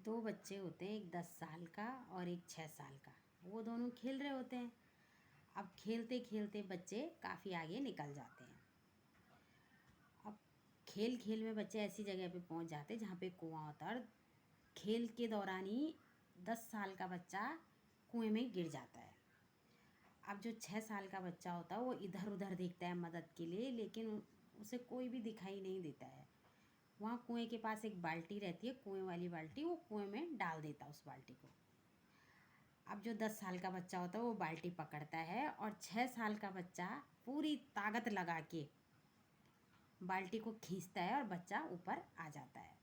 दो बच्चे होते हैं, एक 10 साल का और एक 6 साल का। वो दोनों खेल रहे होते हैं। अब खेलते खेलते बच्चे काफ़ी आगे निकल जाते हैं। अब खेल खेल में बच्चे ऐसी जगह पे पहुंच जाते हैं जहाँ पे कुआं होता है, और खेल के दौरान ही 10 साल का बच्चा कुएं में गिर जाता है। अब जो 6 साल का बच्चा होता है वो इधर उधर देखता है मदद के लिए, लेकिन उसे कोई भी दिखाई नहीं देता है। वहाँ कुएं के पास एक बाल्टी रहती है, कुएं वाली बाल्टी, वो कुएं में डाल देता उस बाल्टी को। अब जो 10 साल का बच्चा होता है वो बाल्टी पकड़ता है, और 6 साल का बच्चा पूरी ताकत लगा के बाल्टी को खींचता है और बच्चा ऊपर आ जाता है।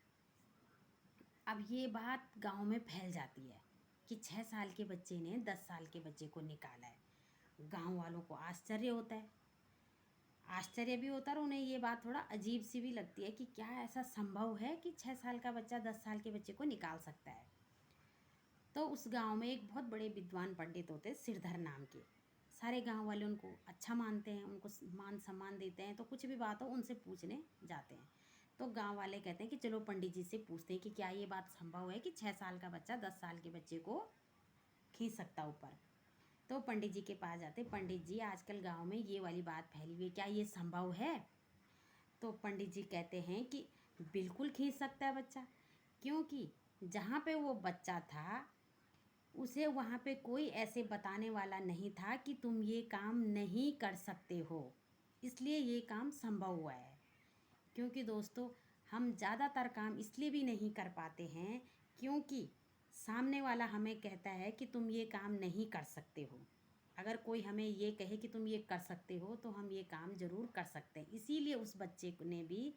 अब ये बात गांव में फैल जाती है कि 6 साल के बच्चे ने 10 साल के बच्चे को निकाला है। गांव वालों को आश्चर्य होता है, आश्चर्य भी होता है, और उन्हें ये बात थोड़ा अजीब सी भी लगती है कि क्या ऐसा संभव है कि 6 साल का बच्चा 10 साल के बच्चे को निकाल सकता है। तो उस गांव में एक बहुत बड़े विद्वान पंडित होते हैं, सिरधर नाम के। सारे गांव वाले उनको अच्छा मानते हैं, उनको मान सम्मान देते हैं। तो कुछ भी बात हो उनसे पूछने जाते हैं। तो गांव वाले कहते हैं कि चलो पंडित जी से पूछते हैं कि क्या ये बात संभव है कि 6 साल का बच्चा 10 साल के बच्चे को खींच सकता ऊपर। तो पंडित जी के पास जाते, पंडित जी आजकल गांव में ये वाली बात फैली हुई है, क्या ये संभव है? तो पंडित जी कहते हैं कि बिल्कुल खींच सकता है बच्चा, क्योंकि जहाँ पे वो बच्चा था उसे वहाँ पे कोई ऐसे बताने वाला नहीं था कि तुम ये काम नहीं कर सकते हो, इसलिए ये काम संभव हुआ है। क्योंकि दोस्तों, हम ज़्यादातर काम इसलिए भी नहीं कर पाते हैं क्योंकि सामने वाला हमें कहता है कि तुम ये काम नहीं कर सकते हो। अगर कोई हमें ये कहे कि तुम ये कर सकते हो तो हम ये काम ज़रूर कर सकते हैं। इसीलिए उस बच्चे ने भी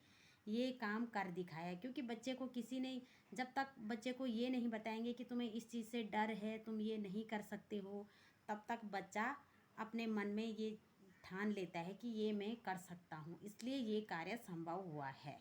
ये काम कर दिखाया, क्योंकि बच्चे को किसी ने, जब तक बच्चे को ये नहीं बताएंगे कि तुम्हें इस चीज़ से डर है, तुम ये नहीं कर सकते हो, तब तक बच्चा अपने मन में ये ठान लेता है कि ये मैं कर सकता हूँ, इसलिए ये कार्य संभव हुआ है।